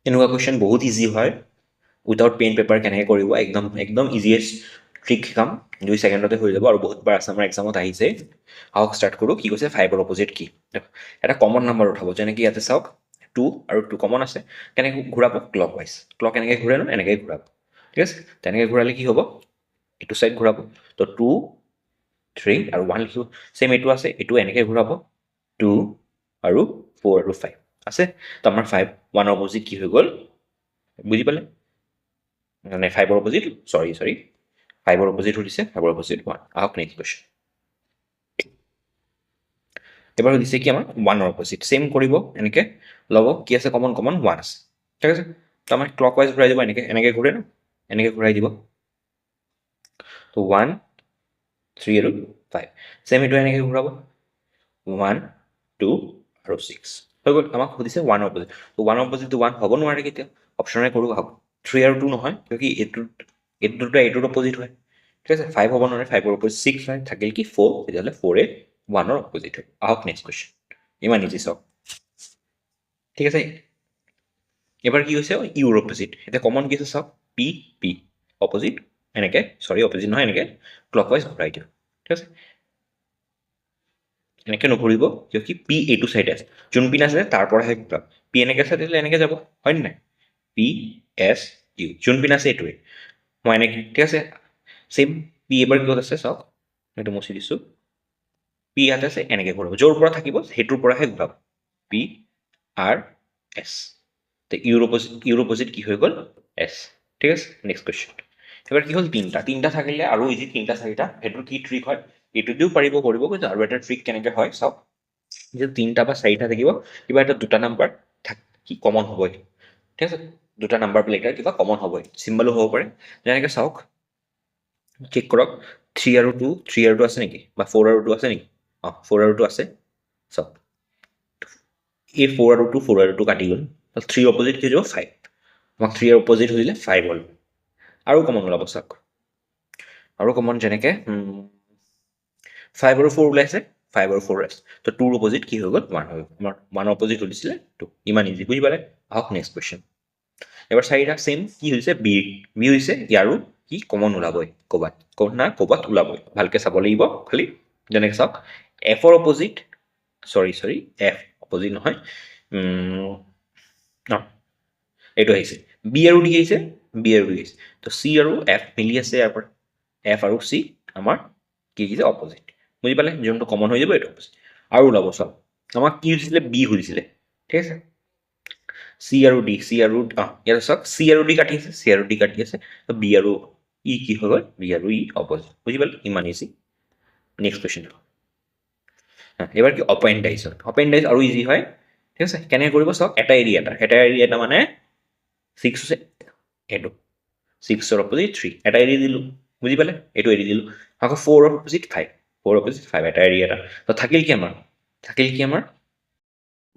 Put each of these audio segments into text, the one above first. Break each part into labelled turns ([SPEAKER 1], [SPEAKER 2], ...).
[SPEAKER 1] এনেকুৱা কুৱেশ্যন বহুত ইজি হয় উইথাউট পেন পেপাৰ কেনেকৈ কৰিব একদম একদম ইজিয়েষ্ট ট্ৰিক শিকাম 2 ছেকেণ্ডতে হৈ যাব আৰু বহুতবাৰ আছে আমাৰ এক্সামত আহিছে আহক ষ্টাৰ্ট কৰোঁ কি কৈছে 5ৰ অপজিট কি এটা কমন নাম্বাৰ উঠাব যেনেকৈ ইয়াতে চাওক 2 আৰু 2 কমন আছে কেনেকৈ ঘূৰাব ক্লক ৱাইজ ক্লক এনেকৈ ঘূৰে ন এনেকৈ ঘূৰাব ঠিক আছে তেনেকৈ ঘূৰালে কি হ'ব এইটো ছাইড ঘূৰাব তো 2 3 আৰু 1 লিখিব ছেম এইটো আছে এইটো এনেকৈ ঘূৰাব 2 আৰু 4 আৰু 5 আছে তো আমাৰ 1ৰ অপজিট কি হৈ গ'ল বুজি পালে মানে 5ৰ অপজিট সৰি 5ৰ অপজিট সুধিছে 5ৰ অপজিট 1 আহক নেক্সট কুৱেশ্যন এবাৰ সুধিছে কি আমাৰ 1ৰ অপজিট ছেম কৰিব এনেকৈ ল'ব কি আছে কমন 1 আছে ঠিক আছে তো আমাৰ ক্লক ৱাইজ ঘূৰাই দিব এনেকৈ ঘূৰে ন এনেকৈ ঘূৰাই দিব তো 1 3 আৰু 5 ছেম এইটো এনেকৈ ঘূৰাব 1 2 আৰু 6 হৈ গ'ল আমাক সুধিছে 1ৰ অপজিট তো 1ৰ অপজিটটো 1 হ'ব নোৱাৰে কেতিয়া অপশ্যনে কৰোঁ আহক 3 আৰু 2 নহয় কিয় এইটোৰ অপজিট হয় ঠিক আছে 5 হ'ব নোৱাৰে 5ৰ অপজিট 6 হয় থাকিল কি 4 তেতিয়াহ'লে 4 1ৰ অপজিট হয় আহক নেক্সট কুৱেশ্যন ইমান ইজি চাওক ঠিক আছে এবাৰ কি হৈছে ইউৰ অপজিট এতিয়া কমন কি আছে চাওক পি পি অপজিট এনেকৈ অপজিট নহয় এনেকৈ ক্লক ৱাইজ ঘূৰাই দিওঁ ঠিক আছে এনেকৈ নঘূৰিব কিয় কি পি এইটো চাইডে আছে যোন পিন আছে তাৰ পৰাহে ঘূৰাব পি এনেকৈ আছে তেতিয়াহ'লে এনেকৈ যাব হয় নাই পি এছ ইউ যোন পিন আছে এইটোৱে মই এনেকৈ ঠিক আছে ছেইম পি এবাৰ কিহত আছে চাওক এইটো মুচি দিছোঁ পি ইয়াতে আছে এনেকৈ ঘূৰাব য'ৰ পৰা থাকিব সেইটোৰ পৰাহে ঘূৰাব পি আৰ এছ তো ইউৰ অপজিট কি হৈ গ'ল এছ ঠিক আছে নেক্সট কুৱেশ্যন এবাৰ কি হ'ল তিনিটা থাকিলে আৰু ইজি 3টা 4টা সেইটোৰ কি ট্ৰিক হয় এইটোতেও পাৰিব কৰিব কিন্তু আৰু এটা ট্ৰিক কেনেকৈ হয় চাওক যে 3টা বা 4টা থাকিব কিবা এটা 2টা নাম্বাৰ কি কমন হ'বই ঠিক আছে 2টা নাম্বাৰ প্লেটাৰ কিবা কমন হ'বই চিম্বলো হ'ব পাৰে যেনেকৈ চাওক চেক কৰক 3 আৰু 2 আছে নেকি বা 4 আৰু 2 আছে নেকি 4 আৰু 2 আছে চাওক এই 4 আৰু 2 কাটি গ'ল 3 অপজিট কি হৈ যাব 5 আমাক 3ৰ অপজিট সুধিলে 5 হ'ল আৰু কমন ওলাব চাওক আৰু কমন যেনেকৈ 5 আৰু 4 ওলাইছে 5 আৰু 4 আছে তো 2ৰ অপজিট কি হৈ গ'ল 1 হৈ গ'ল আমাৰ 1ৰ অপজিট সুধিছিলে 2 ইমান ইজি বুজি পালে আহক নেক্সট কুৱেশ্যন এবাৰ 4টা ছেইম কি হৈছে বি হৈছে ইয়াৰো কি কমন ওলাবই ক'ৰবাত ওলাবই ভালকৈ চাব লাগিব খালি যেনেকৈ চাওক এফৰ অপজিট সৰি এফ অপজিট নহয় এইটো আহিছে বি আৰু ডি আহিছে তো চি আৰু এফ মিলি আছে ইয়াৰ পৰা এফ আৰু চি আমাৰ কি আহিছে অপজিট বুজি পালে যোনটো কমন হৈ যাব এইটো অপজিট আৰু ওলাব চাওক আমাক কি হৈছিলে বি সুধিছিলে ঠিক আছে চি আৰু ইয়াতে চাওক চি আৰু ডি কাটি আছে তো বি আৰু ই কি হৈ গ'ল বি আৰু ই অপজিট বুজি পালে ইমান ইজি নেক্সট কুৱেশ্যন এবাৰ কি অপেণ্ডাইজ আৰু ইজি হয় ঠিক আছে কেনেকৈ কৰিব চাওক এটা এৰি এটা মানে 6 হৈছে এইটো 6ৰ অপজিট 3 এটা এৰি দিলোঁ বুজি পালে এইটো এৰি দিলোঁ আকৌ 4ৰ অপজিট 5 এটা এৰি এটা তো থাকিল কি আমাৰ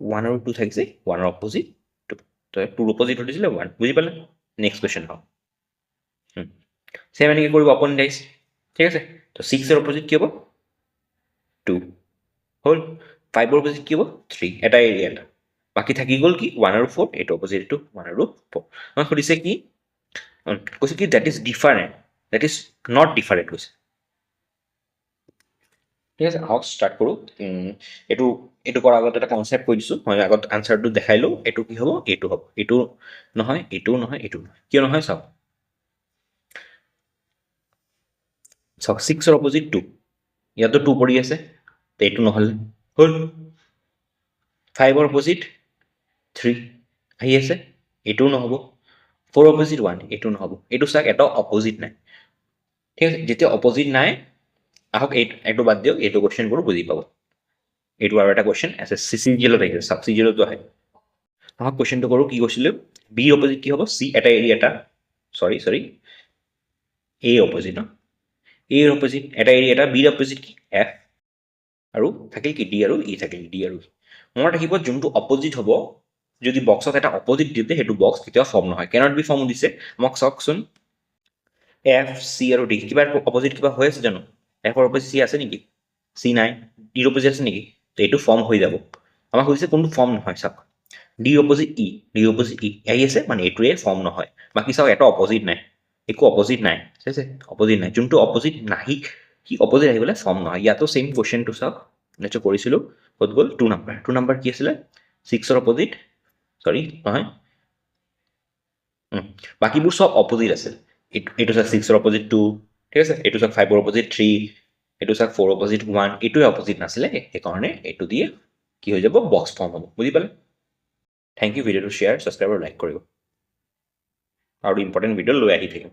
[SPEAKER 1] 1 আৰু 2 থাকিছে 1ৰ অপজিট 2 তো 2ৰ অপজিট সুধিছিলে 1 বুজি পালে নেক্সট কুৱেশ্যন হওক ছেম এনেকৈ কৰিব অপেণ্ডাইজ ঠিক আছে তো 6ৰ অপজিট কি হ'ব 2 হ'ল 5ৰ অপজিট কি হ'ব 3 এটা এৰি এটা বাকী থাকি গ'ল কি 1 আৰু 4 এইটো অপজিট এইটো 1 আৰু 4 আমাক সুধিছে কি কৈছে কি দ্যাট ইজ নট ডিফাৰেণ্ট কৈছে ঠিক আছে আহক ষ্টাৰ্ট কৰোঁ এইটো কৰাৰ আগত এটা কনচেপ্ট কৈ দিছোঁ মই আগত আনচাৰটো দেখাই লওঁ এইটো কি হ'ব এইটো হ'ব এইটো নহয় এইটোও নহয় এইটো নহয় কিয় নহয় চাওক 6ৰ অপজিট 2 ইয়াতো 2 পৰি আছে এইটো নহ'লে হ'ল 5ৰ অপজিট 3 আহি আছে এইটোও নহ'ব 4ৰ অপজিট 1 এইটো নহ'ব এইটো চাওক এটা অপজিট নাই ঠিক আছে যেতিয়া অপজিট নাই আহক এইটো বাদ দিয়ক এইটো কুৱেশ্যন কৰোঁ বুজি পাব এইটো আৰু এটা কুৱেশ্যন চিজিএলত আহিছে চাব চিজিএলতো আহে আহক কুৱেশ্যনটো কৰোঁ কি কৈছিলোঁ বি অপজিট কি হ'ব চি এটা এৰি এটা সৰি এ অপজিট ন এৰ অপজিট এটা এৰি এটা বিৰ অপজিট কি এফ আৰু থাকিল কি ডি আৰু ই থাকিল ডি আৰু মনত ৰাখিব যোনটো অপজিট হ'ব যদি বক্সত এটা অপজিট দিয়ে সেইটো বক্স কেতিয়াও ফৰ্ম নহয় কেনট বি ফৰ্ম দিছে মোক চাওকচোন এফ চি আৰু ডি কিবা অপজিট কিবা হৈ আছে জানো এফৰ অপজিট চি আছে নেকি চি নাই ডিৰ অপজিট আছে নেকি তো এইটো ফৰ্ম হৈ যাব আমাক সুধিছে কোনটো ফৰ্ম নহয় চাওক ডি অপজিট ই আহি আছে মানে এইটোৱে ফৰ্ম নহয় বাকী চাওক এটা অপজিট নাই একো অপজিট নাই ঠিক আছে অপজিট নাই যোনটো অপজিট নাহি সি অপজিট আহিবলৈ ফৰ্ম নহয় ইয়াতো ছেইম কুৱেশ্যনটো চাওক নিশ্চয় কৰিছিলোঁ ক'ত গ'ল 2 নাম্বাৰ কি আছিলে 6ৰ অপজিট সৰি নহয় বাকীবোৰ চব অপজিট আছিল এইটো চাওক 6ৰ অপজিট 2 ঠিক আছে এইটো চাওক 5ৰ অপজিট 3 এইটো চাওক 4ৰ অপজিট 1 এইটোৱে অপজিট নাছিলে সেইকাৰণে এইটো দিয়ে কি হৈ যাব বক্স ফৰ্ম হ'ব বুজি পালে থেংক ইউ ভিডিঅ'টো শ্বেয়াৰ ছাবস্ক্ৰাইব আৰু লাইক কৰিব আৰু ইম্পৰ্টেণ্ট ভিডিঅ' লৈ আহি থাকিম